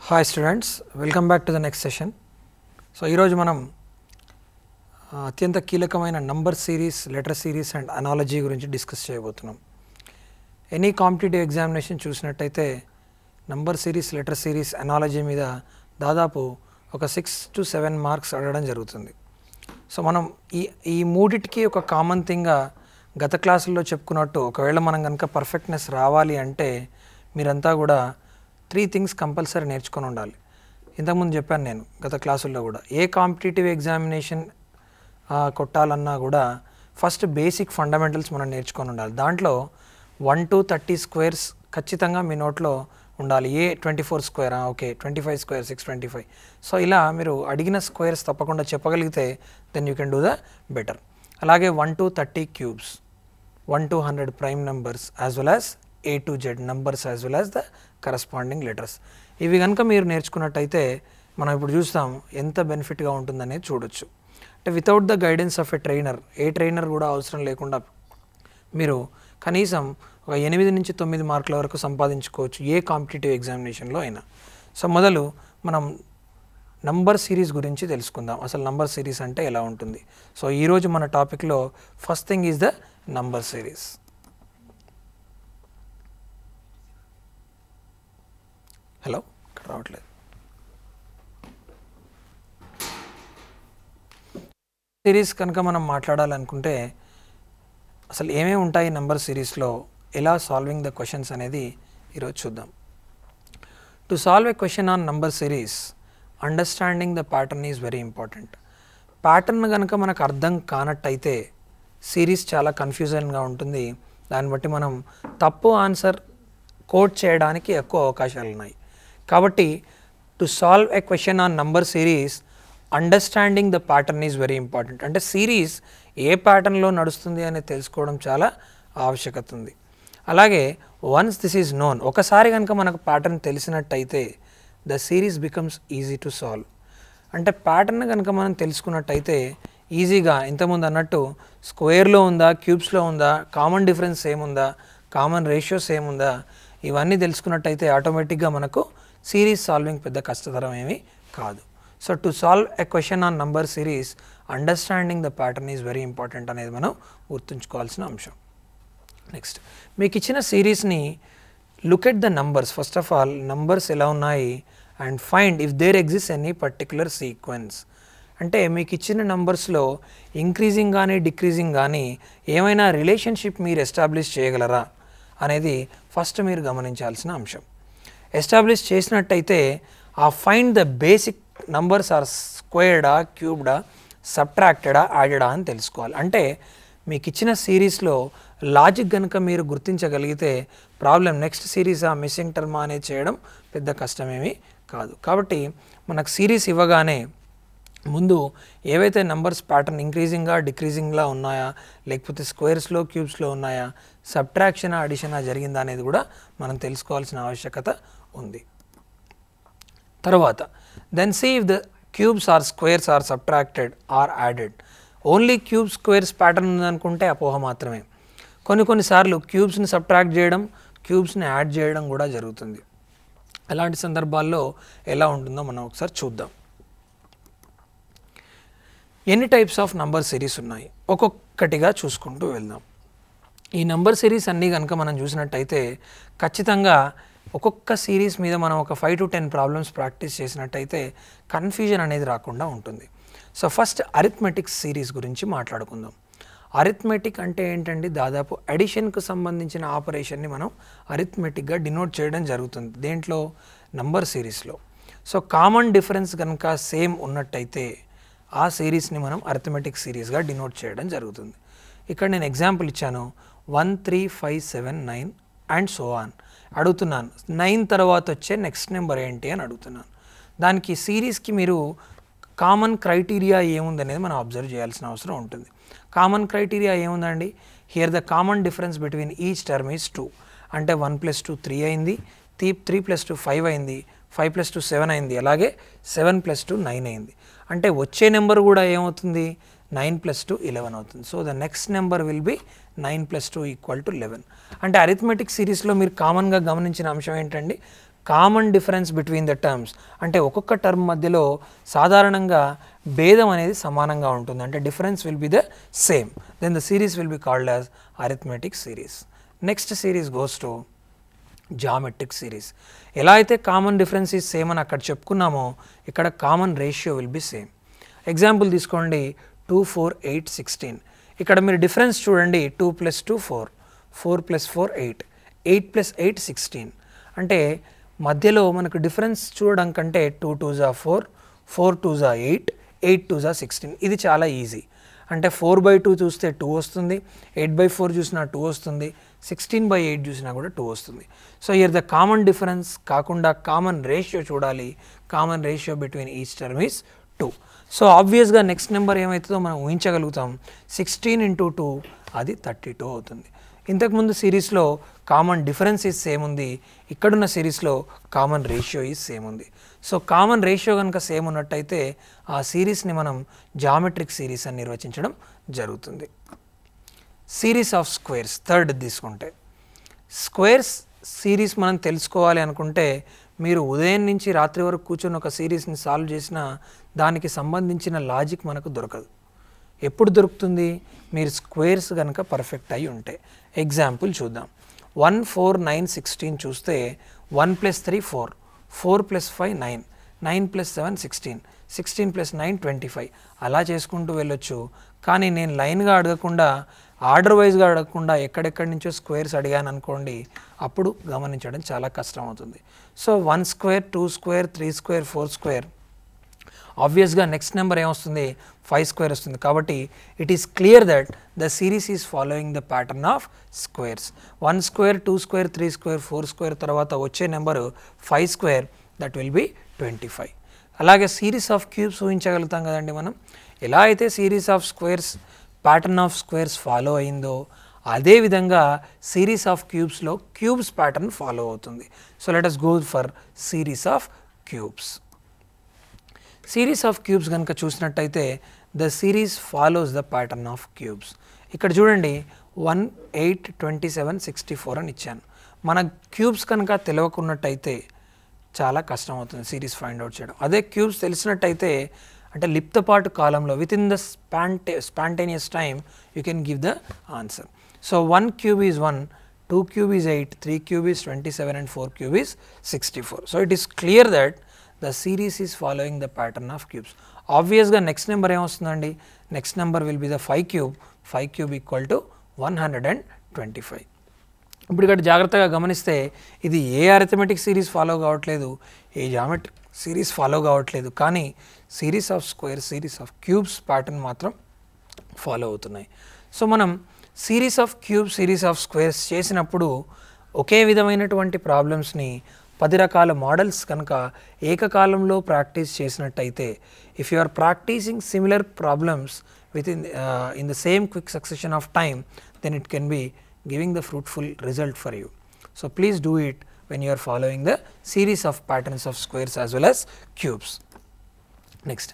Hi students, welcome back to the next session. So ఈరోజు మనం అత్యంత కీలకమైన number series, letter series and analogy గురించి డిస్కస్ చేయబోతున్నాం. ఎనీ కాంపిటేటివ్ ఎగ్జామినేషన్ చూసినట్టయితే number series, letter series, analogy మీద దాదాపు ఒక 6 to 7 మార్క్స్ అడగడం జరుగుతుంది. సో మనం ఈ మూడిటికి ఒక కామన్ థింగ్గా గత క్లాసుల్లో చెప్పుకున్నట్టు, ఒకవేళ మనం కనుక పర్ఫెక్ట్నెస్ రావాలి అంటే మీరంతా కూడా 3 థింగ్స్ కంపల్సరీ నేర్చుకొని ఉండాలి. ఇంతకుముందు చెప్పాను నేను గత క్లాసుల్లో కూడా, ఏ కాంపిటేటివ్ ఎగ్జామినేషన్ కొట్టాలన్నా కూడా ఫస్ట్ బేసిక్ ఫండమెంటల్స్ మనం నేర్చుకొని ఉండాలి. దాంట్లో 1 to 30 స్క్వేర్స్ ఖచ్చితంగా మీ నోట్లో ఉండాలి. 24 స్క్వేర్, ఓకే 25 స్క్వేర్, 625. సో ఇలా మీరు అడిగిన స్క్వేర్స్ తప్పకుండా చెప్పగలిగితే then you can do the better. అలాగే 1 to 30 cubes, 1 to 100 prime numbers as well as A to Z numbers as well as the corresponding letters. ఇవి కనుక మీరు నేర్చుకున్నట్టయితే మనం ఇప్పుడు చూస్తాం ఎంత బెనిఫిట్గా ఉంటుందనేది చూడొచ్చు. అంటే without the guidance of A trainer, A trainer కూడా అవసరం లేకుండా మీరు కనీసం ఒక 8 నుంచి 9 మార్కుల వరకు సంపాదించుకోవచ్చు ఏ కాంపిటేటివ్ ఎగ్జామినేషన్లో అయినా. సో మొదలు మనం నంబర్ సిరీస్ గురించి తెలుసుకుందాం. అసలు నంబర్ సిరీస్ అంటే ఎలా ఉంటుంది. సో ఈరోజు మన టాపిక్లో first thing is the number series. Hello, ఇక్కడ రావట్లేదు. సిరీస్ కనుక మనం మాట్లాడాలనుకుంటే అసలు ఏమేమి ఉంటాయి నెంబర్ సిరీస్లో, ఎలా సాల్వింగ్ ద క్వశ్చన్స్ అనేది ఈరోజు చూద్దాం. To solve A question on number series, understanding the pattern is very important. Pattern కనుక మనకు అర్థం కానట్టయితే సిరీస్ చాలా కన్ఫ్యూజన్గా ఉంటుంది. దాన్ని బట్టి మనం తప్పు ఆన్సర్ కోడ్ చేయడానికి ఎక్కువ అవకాశాలు ఉన్నాయి. కాబట్టి to solve A question on number series, understanding the pattern is very important. అంటే సిరీస్ ఏ ప్యాటర్న్లో నడుస్తుంది అనేది తెలుసుకోవడం చాలా ఆవశ్యకత ఉంది. అలాగే వన్స్ దిస్ ఈజ్ నోన్, ఒకసారి కనుక మనకు ప్యాటర్న్ తెలిసినట్టయితే the series becomes easy to solve. అంటే ప్యాటర్న్ కనుక మనం తెలుసుకున్నట్టయితే ఈజీగా, ఇంతకుముందు అన్నట్టు స్క్వేర్లో ఉందా, క్యూబ్స్లో ఉందా, కామన్ డిఫరెన్స్ ఏముందా, కామన్ రేషియోస్ ఏముందా, ఇవన్నీ తెలుసుకున్నట్టయితే ఆటోమేటిక్గా మనకు సిరీస్ సాల్వింగ్ పెద్ద కష్టతరం ఏమీ కాదు. So to solve a question on number series, understanding the pattern is very important అనేది మనం గుర్తుంచుకోవాల్సిన అంశం. నెక్స్ట్, మీకు ఇచ్చిన సిరీస్ని look at the numbers. First of all numbers ఎలా ఉన్నాయి and find if there exist any particular sequence. అంటే మీకు ఇచ్చిన నంబర్స్లో ఇంక్రీజింగ్ కానీ డిక్రీజింగ్ కానీ ఏమైనా రిలేషన్షిప్ మీరు ఎస్టాబ్లిష్ చేయగలరా అనేది ఫస్ట్ మీరు గమనించాల్సిన అంశం. ఎస్టాబ్లిష్ చేసినట్టయితే ఆ find the basic numbers are స్క్వేర్డా, క్యూబ్డా, సబ్ట్రాక్టెడా, యాడెడా అని తెలుసుకోవాలి. అంటే మీకు ఇచ్చిన సిరీస్లో లాజిక్ కనుక మీరు గుర్తించగలిగితే ప్రాబ్లం నెక్స్ట్ సిరీసా, మిస్సింగ్ టర్మా అనేది చేయడం పెద్ద కష్టమేమీ కాదు. కాబట్టి మనకు సిరీస్ ఇవ్వగానే ముందు ఏవైతే నంబర్స్ ప్యాటర్న్ ఇంక్రీజింగ్గా, డిక్రీజింగ్లా ఉన్నాయా, లేకపోతే స్క్వేర్స్లో, క్యూబ్స్లో ఉన్నాయా, సబ్ట్రాక్షనా, అడిషనా జరిగిందా అనేది కూడా మనం తెలుసుకోవాల్సిన ఆవశ్యకత ఉంది. తర్వాత then see if the cubes or squares or subtracted or added. Only cube squares pattern ఉందనుకుంటే అపోహ మాత్రమే. కొన్నిసార్లు క్యూబ్స్ని సబ్ట్రాక్ట్ చేయడం, క్యూబ్స్ని యాడ్ చేయడం కూడా జరుగుతుంది. అలాంటి సందర్భాల్లో ఎలా ఉంటుందో మనం ఒకసారి చూద్దాం. ఎన్ని టైప్స్ ఆఫ్ నంబర్ సిరీస్ ఉన్నాయి, ఒక్కొక్కటిగా చూసుకుంటూ వెళ్దాం. ఈ నంబర్ సిరీస్ అన్నీ కనుక మనం చూసినట్టయితే ఖచ్చితంగా ఒక్కొక్క సిరీస్ మీద మనం ఒక 5 to 10 ప్రాబ్లమ్స్ ప్రాక్టీస్ చేసినట్టయితే కన్ఫ్యూజన్ అనేది రాకుండా ఉంటుంది. సో ఫస్ట్ అరిథ్మెటిక్ సిరీస్ గురించి మాట్లాడుకుందాం. అరిథ్మెటిక్ అంటే ఏంటండి, దాదాపు అడిషన్కు సంబంధించిన ఆపరేషన్ని మనం అరిథ్మెటిక్గా డినోట్ చేయడం జరుగుతుంది. దేంట్లో? నంబర్ సిరీస్లో. సో కామన్ డిఫరెన్స్ కనుక సేమ్ ఉన్నట్టయితే ఆ సిరీస్ని మనం అరిథమెటిక్ సిరీస్గా డినోట్ చేయడం జరుగుతుంది. ఇక్కడ నేను ఎగ్జాంపుల్ ఇచ్చాను, 1 3 5 7 9 అండ్ సో ఆన్. అడుగుతున్నాను 9 తర్వాత వచ్చే నెక్స్ట్ నెంబర్ ఏంటి అని అడుగుతున్నాను. దానికి సిరీస్కి మీరు కామన్ క్రైటీరియా ఏముందనేది మనం అబ్జర్వ్ చేయాల్సిన అవసరం ఉంటుంది. కామన్ క్రైటీరియా ఏముందండి, here the common difference between each term is 2. అంటే 1 + 2 3 అయింది, 3 + 2 5 అయింది, 5 + 2 7 అయింది, అలాగే 7 + 2 9 అయింది. అంటే వచ్చే నెంబర్ కూడా ఏమవుతుంది, 9 + 2 11 అవుతుంది. So the next number will be 9 + 2 = 11. అంటే అరిథమెటిక్ సిరీస్లో మీరు కామన్గా గమనించిన అంశం ఏంటండి, common difference between the terms, అంటే ఒక్కొక్క టర్మ్ మధ్యలో సాధారణంగా భేదం అనేది సమానంగా ఉంటుంది, అంటే difference will be the same, then the series will be called as arithmetic series. Next series goes to geometric series. ఎలా అయితే కామన్ డిఫరెన్స్ ఈజ్ సేమ్ అని అక్కడ చెప్పుకున్నామో ఇక్కడ common ratio will be same. Example తీసుకోండి 2, 4, 8, 16. ఇక్కడ మీరు డిఫరెన్స్ చూడండి 2 + 2 4, 4 + 4 8, 8 + 8 16. అంటే మధ్యలో మనకు డిఫరెన్స్ చూడడం కంటే 2 2s 4, 4 2s 8, 8 2s 16. ఇది చాలా ఈజీ. అంటే 4/2 చూస్తే 2 వస్తుంది, 8/4 చూసినా 2 వస్తుంది, 16/8 చూసినా కూడా 2 వస్తుంది. So here the common difference కాకుండా కామన్ రేషియో చూడాలి. Common ratio between each term is 2. So ఆబ్వియస్గా నెక్స్ట్ నెంబర్ ఏమవుతుందో మనం ఊహించగలుగుతాం. 16 × 2 అది 32 అవుతుంది. ఇంతకుముందు సిరీస్లో కామన్ డిఫరెన్స్ ఈజ్ సేమ్ ఉంది, ఇక్కడున్న సిరీస్లో కామన్ రేషియో ఈజ్ సేమ్ ఉంది. సో కామన్ రేషియో కనుక సేమ్ ఉన్నట్టయితే ఆ సిరీస్ని మనం జామెట్రిక్ సిరీస్ అని నిర్వచించడం జరుగుతుంది. సిరీస్ ఆఫ్ స్క్వేర్స్ థర్డ్ తీసుకుంటే, స్క్వేర్స్ సిరీస్ మనం తెలుసుకోవాలి అనుకుంటే మీరు ఉదయం నుంచి రాత్రి వరకు కూర్చొని ఒక సిరీస్ని సాల్వ్ చేసినా దానికి సంబంధించిన లాజిక్ మనకు దొరకదు. ఎప్పుడు దొరుకుతుంది? మీరు స్క్వేర్స్ కనుక పర్ఫెక్ట్ అయి ఉంటే. ఎగ్జాంపుల్ చూద్దాం. 1 4 9 16 చూస్తే 1 + 3 4, 4 + 5 9, 9 + 7 16, 16 + 9 25 అలా చేసుకుంటూ వెళ్ళొచ్చు. కానీ నేను లైన్గా అడగకుండా ఆర్డర్ వైజ్గా అడగకుండా ఎక్కడెక్కడి నుంచో స్క్వేర్స్ అడిగాను అనుకోండి, అప్పుడు గమనించడం చాలా కష్టం అవుతుంది. So 1 square, 2 square, 3 square, 4 square, ఆబ్వియస్గా నెక్స్ట్ నెంబర్ ఏమొస్తుంది? 5 స్క్వేర్ వస్తుంది. కాబట్టి it is clear that the series is following the pattern of squares. 1 square, 2 square, 3 square, 4 square తర్వాత వచ్చే number 5 square, that will be 25. అలాగే సిరీస్ ఆఫ్ క్యూబ్స్ ఊహించగలుగుతాం కదండి మనం. ఎలా అయితే series of squares pattern of squares follow అయిందో అదేవిధంగా series of క్యూబ్స్లో క్యూబ్స్ ప్యాటర్న్ ఫాలో అవుతుంది. So let us go for series of cubes. Series of cubes కనుక చూసినట్టయితే the series follows the pattern of cubes. ఇక్కడ చూడండి 1 8 27 64 అని ఇచ్చాను. మన క్యూబ్స్ కనుక తెలియకున్నట్టయితే చాలా కష్టం అవుతుంది సిరీస్ ఫైండ్ అవుట్ చేయడం. అదే క్యూబ్స్ తెలిసినట్టయితే అంటే లిప్తపాటు కాలంలో with in the spontaneous time you can give the answer. So 1 cube is 1, 2 cube is 8, 3 cube is 27 and 4 cube is 64. So it is clear that the series is following the pattern of cubes. Obviously next number em ostundandi, next number will be the 5 cube equal to 125. ఇప్పుడు ఇక్కడ జాగ్రత్తగా గమనిస్తే ఇది ఏ arithmetic series follow కావట్లేదు, ఏ geometric series follow కావట్లేదు, కానీ series of square, series of cubes pattern మాత్రం follow అవుతున్నాయి. సో మనం series of cubes, series of squares చేసినప్పుడు ఒకే విధమైనటువంటి ప్రాబ్లమ్స్ని 10 రకాల మోడల్స్ కనుక ఏకకాలంలో ప్రాక్టీస్ చేసినట్టయితే, if you are practising similar problems with in the same quick succession of time, then it can be giving the fruitful result for you. So please do it when you are following the series of patterns of squares as well as cubes. Next,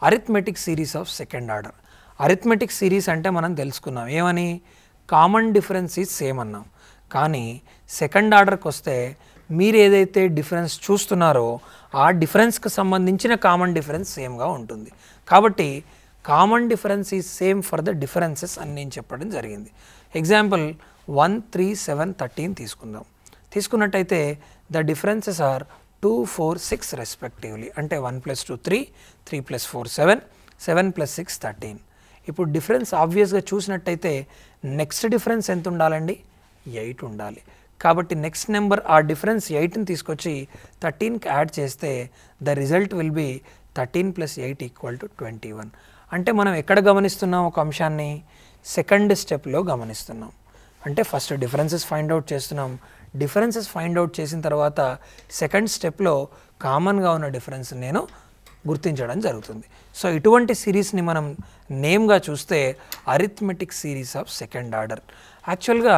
arithmetic series of second order. Arithmetic series ante manam telusukunnam emani common difference is same annam, కానీ second ఆర్డర్కి వస్తే మీరు ఏదైతే difference చూస్తున్నారో ఆ డిఫరెన్స్కి సంబంధించిన common difference సేమ్గా ఉంటుంది. కాబట్టి common difference is same for the differences అని నేను చెప్పడం జరిగింది. ఎగ్జాంపుల్ 1 3 7 13 తీసుకుందాం. తీసుకున్నట్టయితే ద డిఫరెన్సెస్ ఆర్ 2 4 6 రెస్పెక్టివ్లీ. అంటే 1 + 2 3, 3 + 4 7, 7 + 6 13. ఇప్పుడు డిఫరెన్స్ ఆబ్వియస్గా చూసినట్టయితే నెక్స్ట్ డిఫరెన్స్ ఎంత ఉండాలండి? 8 ఉండాలి. కాబట్టి నెక్స్ట్ నెంబర్ ఆ డిఫరెన్స్ 8ని తీసుకొచ్చి 13కి యాడ్ చేస్తే ద రిజల్ట్ విల్ బి 13 + 8 = 21. అంటే మనం ఎక్కడ గమనిస్తున్నాం ఒక అంశాన్ని? సెకండ్ స్టెప్లో గమనిస్తున్నాం. అంటే ఫస్ట్ డిఫరెన్సెస్ ఫైండ్ అవుట్ చేస్తున్నాం. డిఫరెన్సెస్ ఫైండ్ అవుట్ చేసిన తర్వాత సెకండ్ స్టెప్లో కామన్గా ఉన్న డిఫరెన్స్ నేను గుర్తించడం జరుగుతుంది. సో ఇటువంటి సిరీస్ని మనం నేమ్గా చూస్తే arithmetic series of second order. యాక్చువల్గా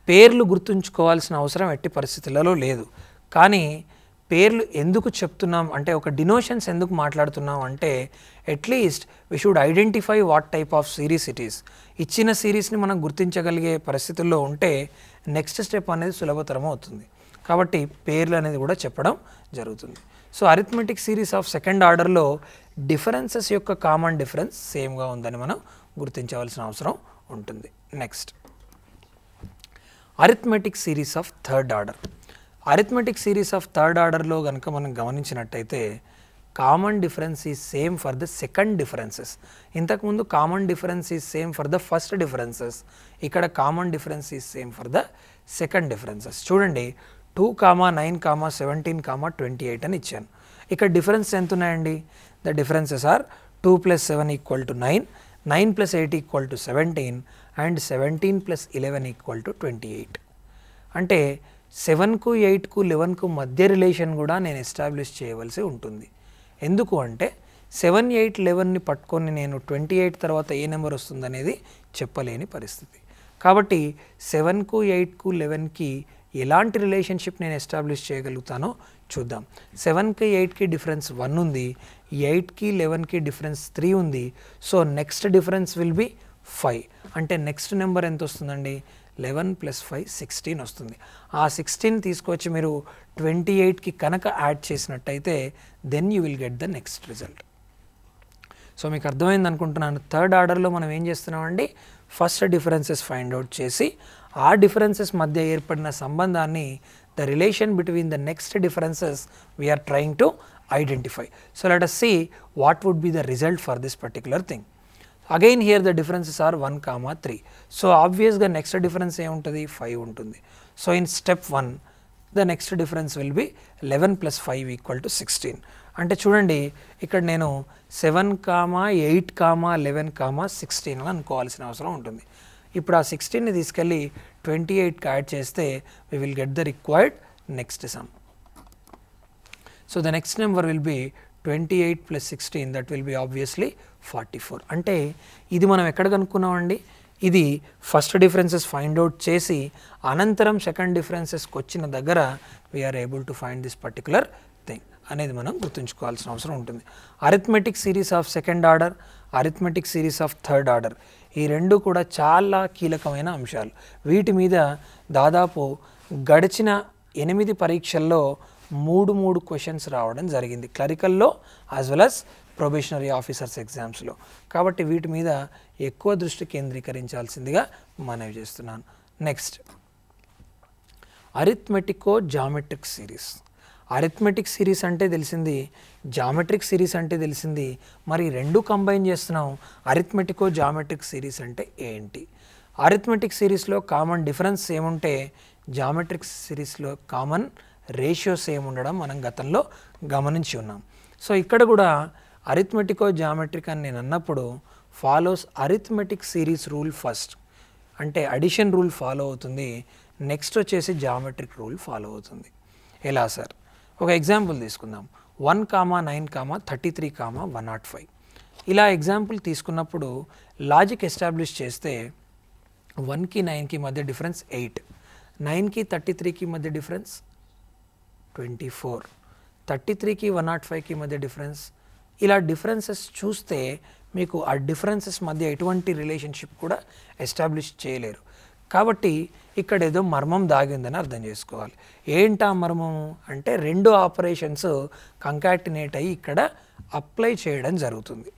పేర్లు గుర్తుంచుకోవాల్సిన అవసరం ఎట్టి పరిస్థితులలో లేదు, కానీ పేర్లు ఎందుకు చెప్తున్నాం అంటే ఒక డినోషన్స్ ఎందుకు మాట్లాడుతున్నాం అంటే at least we should identify what type of series it is. ఇచ్చిన సిరీస్ని మనం గుర్తించగలిగే పరిస్థితుల్లో ఉంటే నెక్స్ట్ స్టెప్ అనేది సులభతరం అవుతుంది. కాబట్టి పేర్లు అనేది కూడా చెప్పడం జరుగుతుంది. So arithmetic series of second ఆర్డర్లో డిఫరెన్సెస్ యొక్క కామన్ డిఫరెన్స్ సేమ్గా ఉందని మనం గుర్తించవలసిన అవసరం ఉంటుంది. Next arithmetic series of third order. Arithmetic series of third ఆర్డర్లో కనుక మనం గమనించినట్టయితే common difference is same for the second differences. ఇంతకుముందు common difference is same for the first differences, ఇక్కడ common difference is same for the second differences. చూడండి 2, 9, 17, 28 అని ఇచ్చాను. ఇక్కడ డిఫరెన్స్ ఎంత ఉన్నాయండి? The differences are 2 + 7 = 9, 9 + 8 = 17 and 17 + 11 = 28. అంటే 7కు 8కు 11కు మధ్య రిలేషన్ కూడా నేను ఎస్టాబ్లిష్ చేయవలసి ఉంటుంది. ఎందుకు అంటే 7, 8, 11ని పట్టుకొని నేను 28 తర్వాత ఏ నెంబర్ వస్తుందనేది చెప్పలేని పరిస్థితి. కాబట్టి 7కు 8కు 11కి ఎలాంటి రిలేషన్షిప్ నేను ఎస్టాబ్లిష్ చేయగలుగుతానో చూద్దాం. 7కి 8కి డిఫరెన్స్ 1 ఉంది, 8కి 11కి డిఫరెన్స్ 3 ఉంది. So next difference will B 5. అంటే నెక్స్ట్ నెంబర్ ఎంత వస్తుందండి? 11 + 5 16 వస్తుంది. ఆ 16 తీసుకొచ్చి మీరు 28కి కనుక యాడ్ చేసినట్టయితే then you will get the next result. So మీకు అర్థమైంది అనుకుంటున్నాను. థర్డ్ ఆర్డర్లో మనం ఏం చేస్తున్నామండి? ఫస్ట్ డిఫరెన్సెస్ ఫైండ్ అవుట్ చేసి ఆ డిఫరెన్సెస్ మధ్య ఏర్పడిన సంబంధాన్ని the relation between the next differences we are trying to identify. So let us see what would be the result for this particular thing. Again here the differences are 1, 3. So obviously next difference ఏ ఉంటుంది? 5 ఉంటుంది. So in step 1 the next difference will be 11 + 5 = 16. అంటే చూడండి ఇక్కడ నేను 7, 8, 11, 16 అని అనుకోవాల్సిన అవసరం ఉంటుంది. ఇప్పుడు ఆ 16ని తీసుకెళ్ళి 28కి యాడ్ చేస్తే we will get the required next sum. So the next number will be 28 + 16, that will be obviously 44. అంటే ఇది మనం ఎక్కడ కనుక్కున్నామండి? ఇది ఫస్ట్ డిఫరెన్సెస్ ఫైండ్ అవుట్ చేసి అనంతరం సెకండ్ డిఫరెన్సెస్కి వచ్చిన దగ్గర we are able to find this particular thing అనేది మనం గుర్తుంచుకోవాల్సిన అవసరం ఉంటుంది. Arithmetic series of second order, arithmetic series of third order, ఈ రెండు కూడా చాలా కీలకమైన అంశాలు. వీటి మీద దాదాపు గడిచిన 8 పరీక్షల్లో 3 క్వశ్చన్స్ రావడం జరిగింది, క్లరికల్లో as well as probationary officers ఎగ్జామ్స్లో. కాబట్టి వీటి మీద ఎక్కువ దృష్టి కేంద్రీకరించాల్సిందిగా మనవి చేస్తున్నాను. Next arithmetico geometric series. Arithmetic series అంటే తెలిసింది, జామెట్రిక్ సిరీస్ అంటే తెలిసింది. మరి రెండు కంబైన్ చేస్తున్నాం. అరిథమెటికో జామెట్రిక్ సిరీస్ అంటే ఏంటి? అరిథమెటిక్ సిరీస్లో కామన్ డిఫరెన్స్ ఏముంటే జామెట్రిక్ సిరీస్లో కామన్ రేషియోస్ ఏముండడం మనం గతంలో గమనించి ఉన్నాం. సో ఇక్కడ కూడా అరిథమెటికో జామెట్రిక్ అని నేను అన్నప్పుడు follows arithmetic series rule first, అంటే అడిషన్ రూల్ ఫాలో అవుతుంది. నెక్స్ట్ వచ్చేసి జామెట్రిక్ రూల్ ఫాలో అవుతుంది. ఎలా సార్? ఒక ఎగ్జాంపుల్ తీసుకుందాం. 1, 9, 33, 105. ఇలా ఎగ్జాంపుల్ తీసుకున్నప్పుడు లాజిక్ ఎస్టాబ్లిష్ చేస్తే 1కి 9కి మధ్య డిఫరెన్స్ 8, 9కి 33కి మధ్య డిఫరెన్స్ 24, 33కి 105కి మధ్య డిఫరెన్స్. ఇలా డిఫరెన్సెస్ చూస్తే మీకు ఆ డిఫరెన్సెస్ మధ్య ఎటువంటి రిలేషన్షిప్ కూడా ఎస్టాబ్లిష్ చేయలేరు. కాబట్టి ఇక్కడ ఏదో మర్మం దాగి ఉందని అర్థం చేసుకోవాలి. ఏంటా మర్మము అంటే 2 ఆపరేషన్స్ కంకాటినేట్ అయ్యి ఇక్కడ అప్లై చేయడం జరుగుతుంది.